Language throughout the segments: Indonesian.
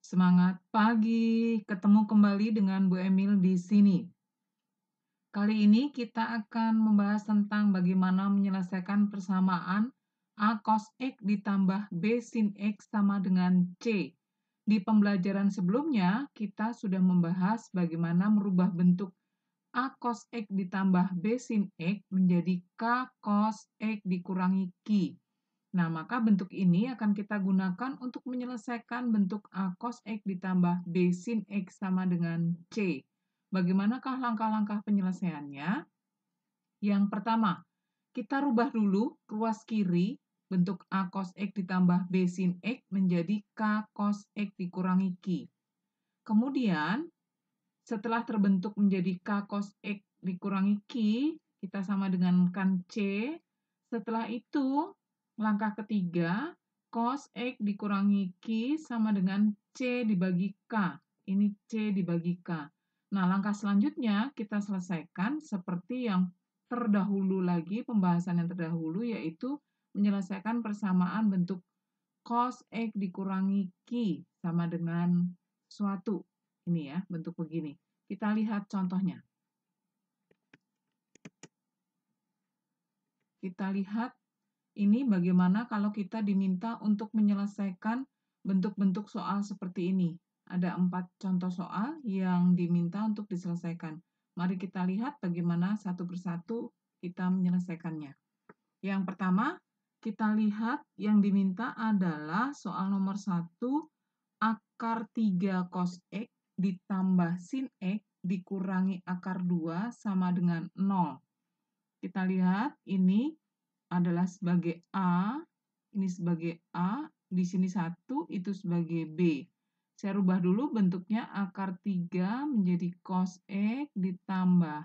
Semangat pagi, ketemu kembali dengan Bu Emil di sini. Kali ini kita akan membahas tentang bagaimana menyelesaikan persamaan A cos X ditambah B sin X sama dengan C. Di pembelajaran sebelumnya, kita sudah membahas bagaimana merubah bentuk A cos X ditambah B sin X menjadi K cos X dikurangi Q. Nah, maka bentuk ini akan kita gunakan untuk menyelesaikan bentuk A cos X ditambah B sin X sama dengan C. Bagaimanakah langkah-langkah penyelesaiannya? Yang pertama, kita rubah dulu ruas kiri bentuk A cos X ditambah B sin X menjadi K cos X dikurangi Q. Kemudian, setelah terbentuk menjadi K cos X dikurangi Q, kita sama dengan kan C. Setelah itu, langkah ketiga, cos X dikurangi Q sama dengan C dibagi K. Ini C dibagi K. Nah, langkah selanjutnya kita selesaikan seperti yang terdahulu lagi, pembahasan yang terdahulu, yaitu menyelesaikan persamaan bentuk cos X dikurangi Q sama dengan suatu. Ini ya, bentuk begini. Kita lihat contohnya. Kita lihat ini bagaimana kalau kita diminta untuk menyelesaikan bentuk-bentuk soal seperti ini. Ada 4 contoh soal yang diminta untuk diselesaikan. Mari kita lihat bagaimana satu persatu kita menyelesaikannya. Yang pertama, kita lihat yang diminta adalah soal nomor 1, akar 3 cos X ditambah sin X dikurangi akar 2 sama dengan 0. Kita lihat ini adalah sebagai A, ini sebagai A, di sini 1, itu sebagai B. Saya rubah dulu bentuknya akar 3 menjadi cos X ditambah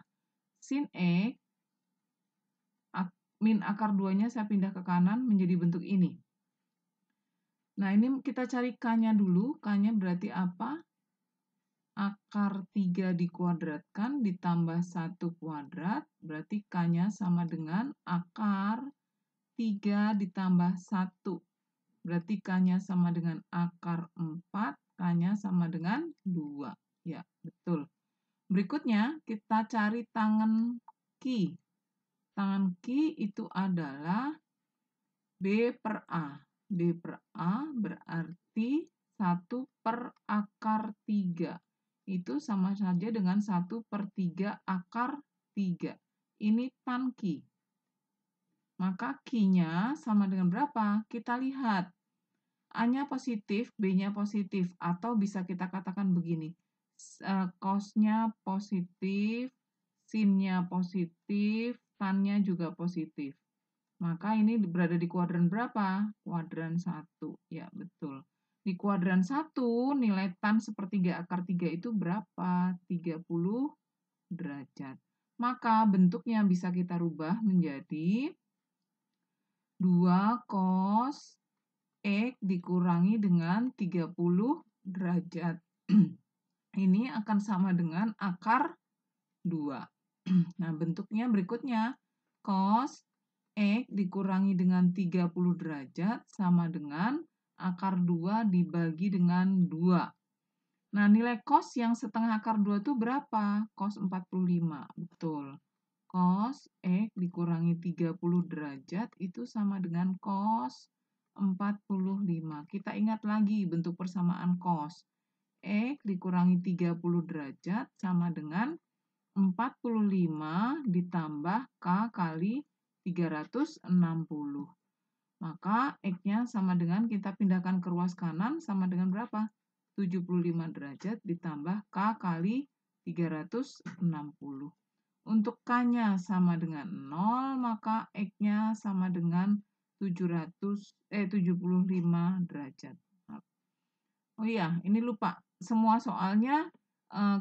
sin X, min akar 2-nya saya pindah ke kanan menjadi bentuk ini. Nah, ini kita cari K-nya dulu. K-nya berarti apa? Akar 3 dikuadratkan ditambah 1 kuadrat, berarti K-nya sama dengan akar 3 ditambah 1. Berarti K-nya sama dengan akar 4, K-nya sama dengan 2. Ya, betul. Berikutnya, kita cari tangan Q. Tangan Q itu adalah B per A. B per A berarti 1 per akar 3. Itu sama saja dengan 1 per 3 akar 3. Ini tan Q. Maka Q-nya sama dengan berapa? Kita lihat. A-nya positif, B-nya positif. Atau bisa kita katakan begini. Cos-nya positif, sin-nya positif, tan-nya juga positif. Maka ini berada di kuadran berapa? Kuadran 1. Ya, betul. Di kuadran 1, nilai tan sepertiga akar 3 itu berapa? 30 derajat. Maka bentuknya bisa kita rubah menjadi 2 cos X dikurangi dengan 30 derajat. Ini akan sama dengan akar 2. Nah, bentuknya berikutnya. Cos X dikurangi dengan 30 derajat sama dengan akar 2 dibagi dengan 2. Nah, nilai cos yang setengah akar 2 itu berapa? Cos 45. Betul. Cos X dikurangi 30 derajat itu sama dengan cos 45. Kita ingat lagi bentuk persamaan cos. X dikurangi 30 derajat sama dengan 45 ditambah K kali 360. Maka X-nya sama dengan, kita pindahkan ke ruas kanan, sama dengan berapa? 75 derajat ditambah K kali 360. Untuk K-nya sama dengan 0, maka X-nya sama dengan 75 derajat. Oh iya, ini lupa. Semua soalnya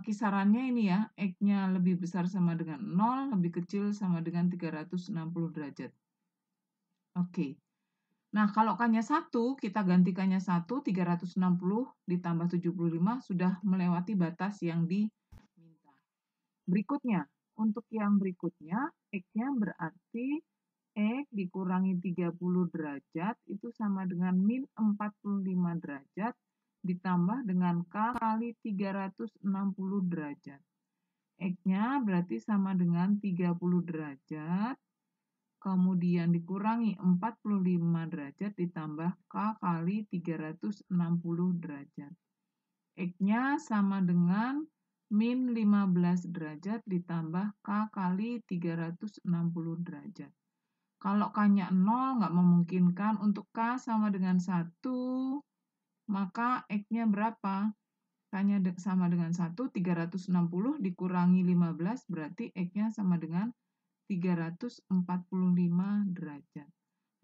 kisarannya ini ya, X-nya lebih besar sama dengan 0, lebih kecil sama dengan 360 derajat. Oke. Nah, kalau K-nya 1, kita ganti K-nya 1, 360 ditambah 75 sudah melewati batas yang diminta. Berikutnya, untuk yang berikutnya, X-nya berarti X dikurangi 30 derajat itu sama dengan min 45 derajat ditambah dengan K kali 360 derajat. X-nya berarti sama dengan 30 derajat, kemudian dikurangi 45 derajat ditambah K kali 360 derajat. X-nya sama dengan min 15 derajat ditambah K kali 360 derajat. Kalau K-nya 0 nggak memungkinkan, untuk K sama dengan 1, maka X-nya berapa? K-nya sama dengan 1, 360 dikurangi 15, berarti X-nya sama dengan 345 derajat.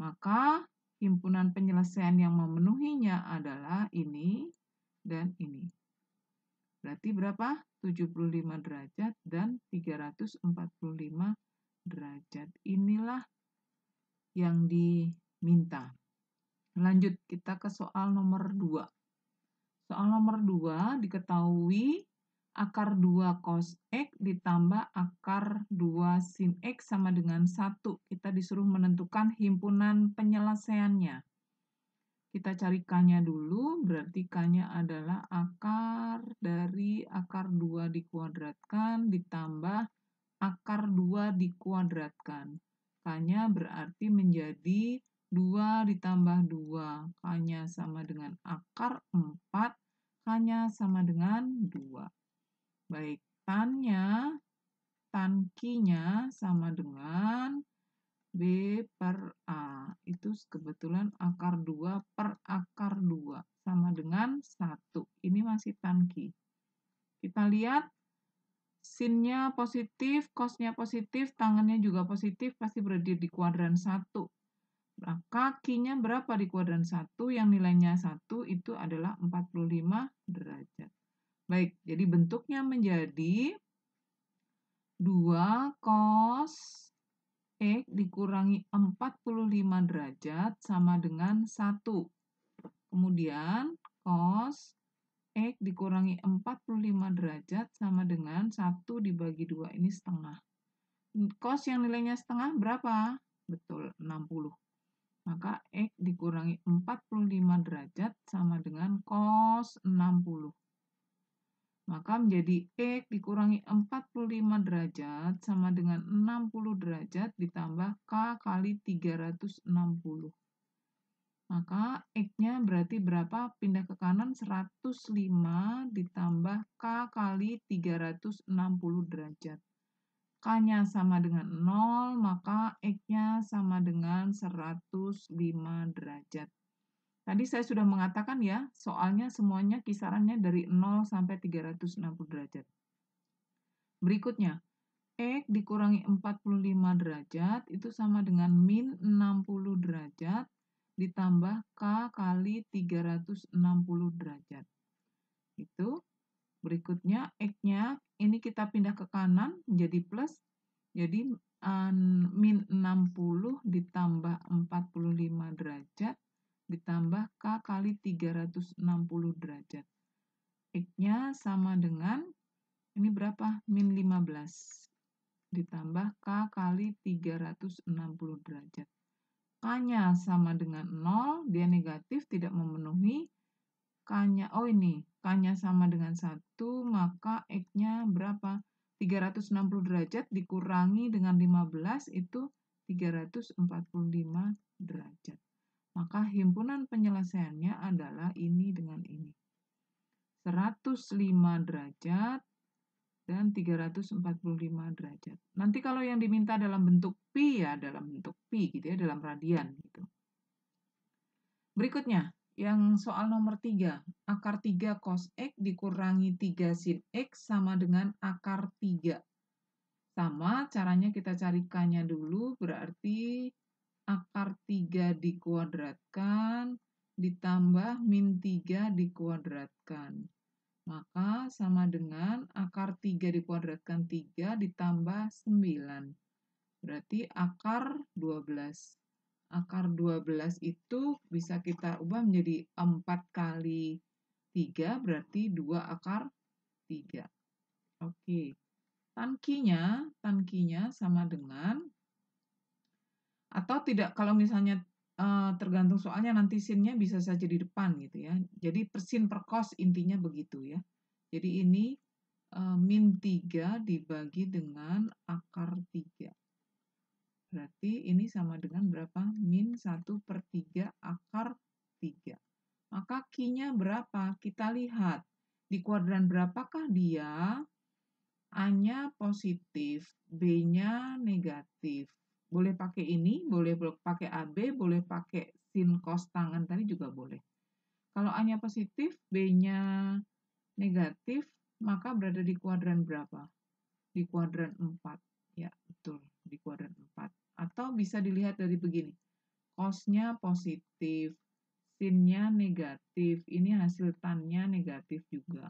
Maka himpunan penyelesaian yang memenuhinya adalah ini dan ini. Berarti berapa? 75 derajat dan 345 derajat. Inilah yang diminta. Lanjut kita ke soal nomor 2. Soal nomor 2 diketahui akar 2 cos X ditambah akar 2 sin X sama dengan 1. Kita disuruh menentukan himpunan penyelesaiannya. Kita cari K-nya dulu, berarti K-nya adalah akar dari akar 2 dikuadratkan ditambah akar 2 dikuadratkan. K-nya berarti menjadi 2 ditambah 2. K-nya sama dengan akar 4, K-nya sama dengan 2. Baik, tan-nya, tan Q-nya sama dengan B per A. Itu kebetulan akar 2 per akar 2. Sama dengan 1. Ini masih tan Q. Kita lihat, sin-nya positif, cos-nya positif, tangannya juga positif, pasti berada di kuadran 1. Maka Q-nya berapa di kuadran 1? Yang nilainya 1 itu adalah 45 derajat. Baik, jadi bentuknya menjadi 2 cos X dikurangi 45 derajat sama dengan 1. Kemudian cos X dikurangi 45 derajat sama dengan 1 dibagi 2, ini setengah. Cos yang nilainya setengah berapa? Betul, 60. Maka X dikurangi 45 derajat sama dengan cos 60. Maka menjadi X dikurangi 45 derajat sama dengan 60 derajat ditambah K kali 360. Maka X-nya berarti berapa? Pindah ke kanan, 105 ditambah K kali 360 derajat. K-nya sama dengan 0, maka X-nya sama dengan 105 derajat. Tadi saya sudah mengatakan ya, soalnya semuanya kisarannya dari 0 sampai 360 derajat. Berikutnya, X dikurangi 45 derajat itu sama dengan min 60 derajat ditambah K kali 360 derajat. Itu. Berikutnya, X-nya ini kita pindah ke kanan menjadi plus. Jadi min 60 ditambah 45 derajat ditambah K kali 360 derajat. X-nya sama dengan, ini berapa? Min 15 ditambah K kali 360 derajat. K-nya sama dengan 0, dia negatif, tidak memenuhi. K-nya, K-nya sama dengan 1, maka X-nya berapa? 360 derajat dikurangi dengan 15, itu 345 derajat. Maka himpunan penyelesaiannya adalah ini dengan ini. 105 derajat dan 345 derajat. Nanti kalau yang diminta dalam bentuk pi ya, dalam bentuk pi gitu ya, dalam radian gitu. Berikutnya, yang soal nomor 3. Akar 3 cos X dikurangi 3 sin X sama dengan akar 3. Sama, caranya kita cari K-nya dulu, berarti akar 3 dikuadratkan ditambah min 3 dikuadratkan. Maka sama dengan akar 3 dikuadratkan 3 ditambah 9. Berarti akar 12. Akar 12 itu bisa kita ubah menjadi 4 kali 3, berarti 2 akar 3. Oke. Tan Q-nya sama dengan, atau tidak, kalau misalnya tergantung soalnya nanti sinnya bisa saja di depan gitu ya. Jadi sin per cos intinya begitu ya. Jadi ini min 3 dibagi dengan akar 3. Berarti ini sama dengan berapa? Min 1/3 akar 3. Maka Q-nya berapa? Kita lihat. Di kuadran berapakah dia? A-nya positif, B-nya negatif. Boleh pakai ini, boleh pakai AB, boleh pakai sin cos tangan tadi juga boleh. Kalau A-nya positif, B-nya negatif, maka berada di kuadran berapa? Di kuadran 4. Ya, betul, di kuadran 4. Atau bisa dilihat dari begini. Cos-nya positif, sin-nya negatif, ini hasil tan-nya negatif juga.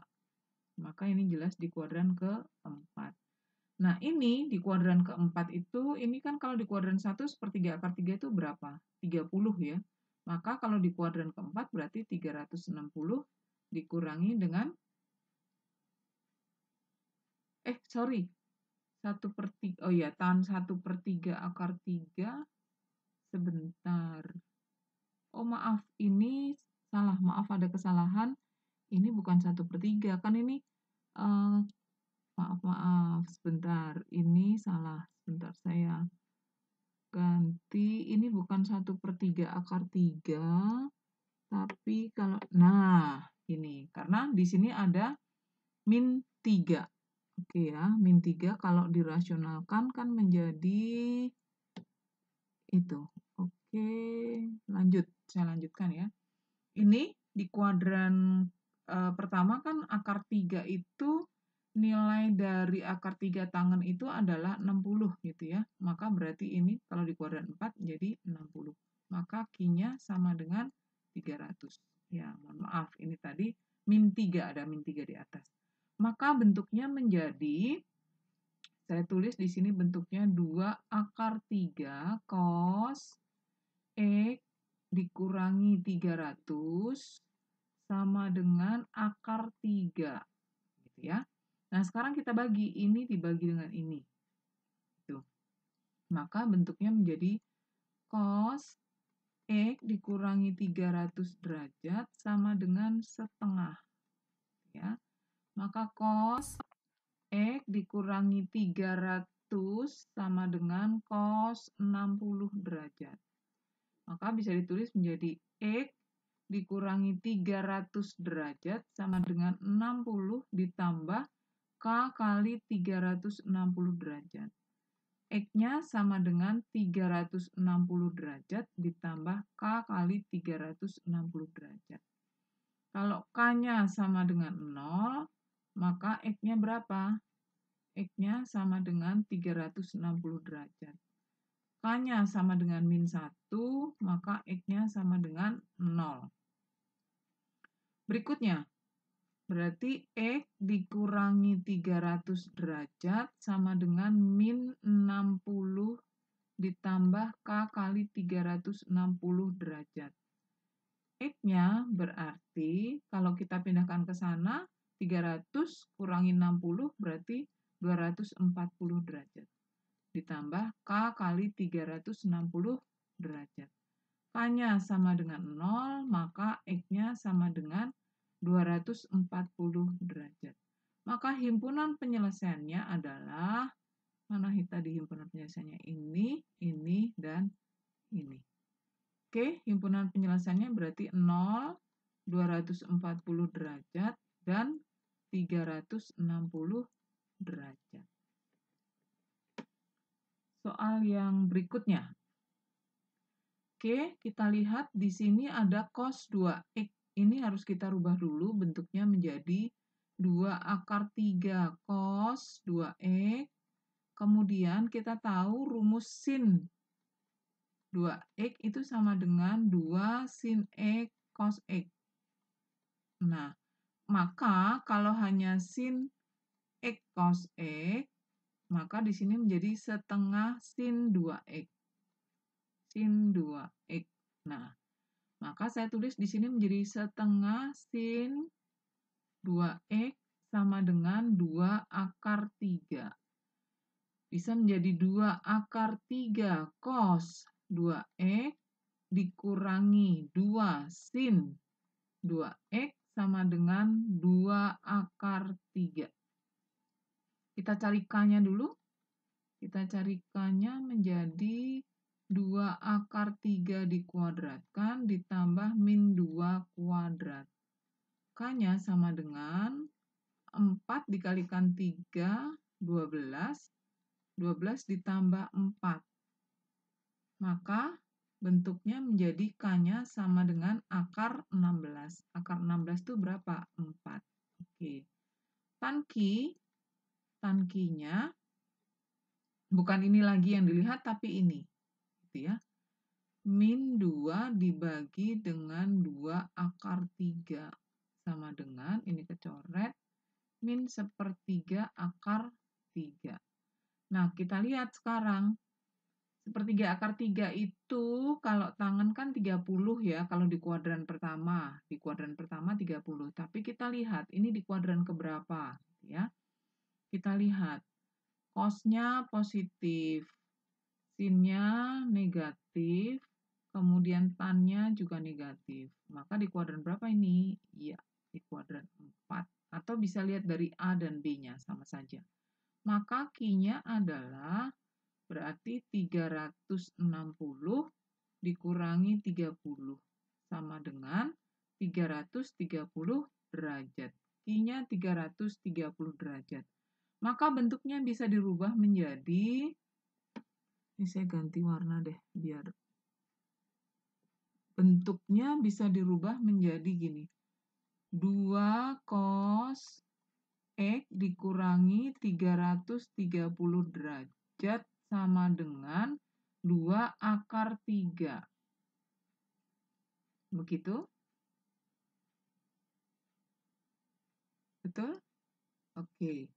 Maka ini jelas di kuadran keempat. Nah, ini di kuadran keempat itu, ini kan kalau di kuadran 1 sepertiga akar 3 itu berapa? 30 ya. Maka kalau di kuadran keempat berarti 360 dikurangi dengan, sorry, 1/3, oh ya, tan 1/3 akar 3, sebentar. Oh maaf, ini salah, maaf ada kesalahan, ini bukan 1/3, kan ini, maaf, sebentar, ini salah, sebentar saya ganti, ini bukan 1/3 akar 3, tapi kalau, nah, ini, karena di sini ada min 3. Oke ya, min 3 kalau dirasionalkan kan menjadi itu. Oke, lanjut, saya lanjutkan ya. Ini di kuadran pertama kan akar 3 itu nilai dari akar 3 tangen itu adalah 60 gitu ya. Maka berarti ini kalau di kuadran 4 jadi 60. Maka Q-nya sama dengan 300. Ya, mohon maaf ini tadi min 3, ada min 3 di atas. Maka bentuknya menjadi, saya tulis di sini bentuknya 2 akar 3 cos X dikurangi 300 sama dengan akar 3. Gitu ya. Nah, sekarang kita bagi, ini dibagi dengan ini. Tuh. Maka bentuknya menjadi cos X dikurangi 300 derajat sama dengan setengah. Ya. Maka cos X dikurangi 300 sama dengan cos 60 derajat. Maka bisa ditulis menjadi X dikurangi 300 derajat sama dengan 60 ditambah K kali 360 derajat. X-nya sama dengan 360 derajat ditambah K kali 360 derajat. Kalau K-nya sama dengan 0, maka X-nya berapa? X-nya sama dengan 360 derajat. K-nya sama dengan min 1, maka X-nya sama dengan 0. Berikutnya, berarti X dikurangi 300 derajat sama dengan min 60 ditambah K kali 360 derajat. X-nya berarti, kalau kita pindahkan ke sana, 300 kurangi 60 berarti 240 derajat. Ditambah K kali 360 derajat. K-nya sama dengan 0, maka X-nya sama dengan 240 derajat. Maka himpunan penyelesaiannya adalah, mana tadi himpunan penyelesaiannya? Ini, dan ini. Oke, himpunan penyelesaiannya berarti 0, 240 derajat, dan 360 derajat. Soal yang berikutnya. Oke, kita lihat di sini ada cos 2x. Ini harus kita rubah dulu bentuknya menjadi 2 akar 3 cos 2x. Kemudian kita tahu rumus sin 2x itu sama dengan 2 sin x cos x. Nah, maka kalau hanya sin x cos x, maka di sini menjadi setengah sin 2x. Sin 2x. Nah, maka saya tulis di sini menjadi setengah sin 2x sama dengan 2 akar 3. Bisa menjadi 2 akar 3 cos 2x dikurangi 2 sin 2x sama dengan 2 akar 3. Kita cari K-nya dulu. Kita cari K-nya menjadi 2 akar 3 dikuadratkan ditambah min 2 kuadrat. K-nya sama dengan 4 dikalikan 3, 12. 12 ditambah 4. Maka bentuknya menjadi K-nya sama dengan akar 16. Akar 16 itu berapa? 4. Oke. Tan Q-nya bukan ini lagi yang dilihat, tapi ini. Gitu ya. Min 2 dibagi dengan 2 akar 3. Sama dengan, ini kecoret, min 1/3 akar 3. Nah, kita lihat sekarang. 1/3 akar 3 itu, kalau tangan kan 30 ya, kalau di kuadran pertama. Di kuadran pertama 30. Tapi kita lihat, ini di kuadran keberapa. Ya. Kita lihat, cos-nya positif, sin-nya negatif, kemudian tan-nya juga negatif. Maka di kuadran berapa ini? Iya, di kuadran 4. Atau bisa lihat dari A dan B-nya, sama saja. Maka Q-nya adalah berarti 360 dikurangi 30. Sama dengan 330 derajat. Q-nya 330 derajat. Maka bentuknya bisa dirubah menjadi, ini saya ganti warna deh, biar bentuknya bisa dirubah menjadi gini. 2 cos X dikurangi 330 derajat sama dengan 2 akar 3. Begitu? Betul? Oke.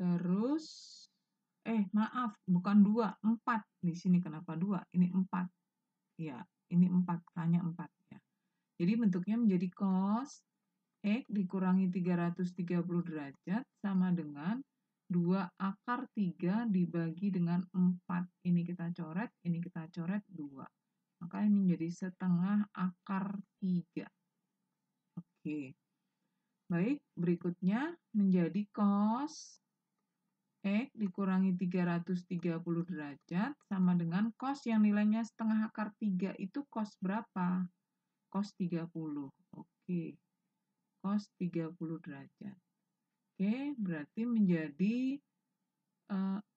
Terus, maaf, bukan 2, 4. Di sini kenapa 2? Ini 4. Ya, ini 4, K-nya 4. Ya. Jadi bentuknya menjadi cos X dikurangi 330 derajat sama dengan 2 akar 3 dibagi dengan 4. Ini kita coret, ini kita coret 2. Maka ini menjadi setengah akar 3. Oke. Baik, berikutnya menjadi cos X dikurangi 330 derajat sama dengan cos yang nilainya setengah akar 3 itu cos berapa? Cos 30. Oke. Cos 30 derajat. Oke, berarti menjadi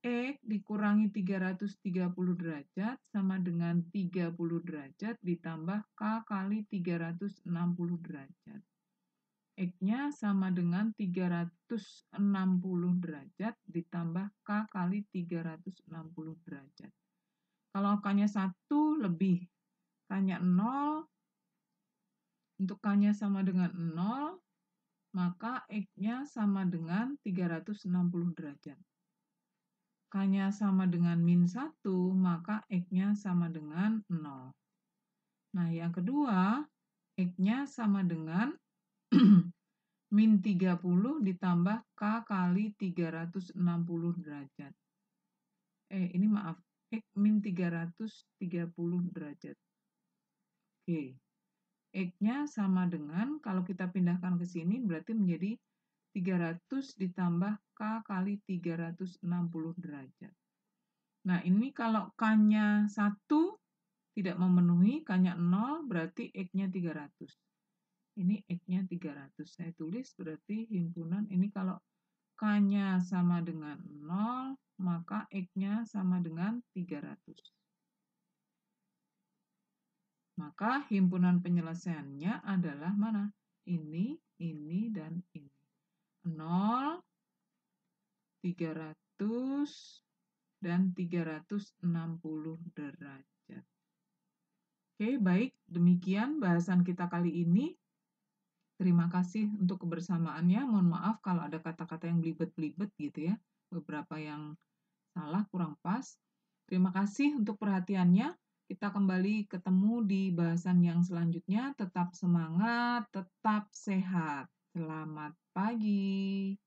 X dikurangi 330 derajat sama dengan 30 derajat ditambah K kali 360 derajat. X-nya sama dengan 360 derajat ditambah K kali 360 derajat. Kalau K-nya 1 lebih, K-nya 0, untuk K-nya sama dengan 0, maka X-nya sama dengan 360 derajat. K-nya sama dengan min 1, maka X-nya sama dengan 0. Nah, yang kedua, X-nya sama dengan min 30 ditambah K kali 360 derajat. Ini maaf, X min 330 derajat. Oke. X-nya sama dengan, kalau kita pindahkan ke sini, berarti menjadi 300 ditambah K kali 360 derajat. Nah, ini kalau K-nya 1 tidak memenuhi, K-nya 0, berarti X-nya 300. Ini X-nya 300. Saya tulis berarti himpunan, ini kalau K-nya sama dengan 0, maka X-nya sama dengan 300. Maka himpunan penyelesaiannya adalah mana? Ini, dan ini. 0, 300, dan 360 derajat. Oke, baik. Demikian bahasan kita kali ini. Terima kasih untuk kebersamaannya. Mohon maaf kalau ada kata-kata yang belibet-belibet gitu ya. Beberapa yang salah, kurang pas. Terima kasih untuk perhatiannya. Kita kembali ketemu di bahasan yang selanjutnya. Tetap semangat, tetap sehat. Selamat pagi.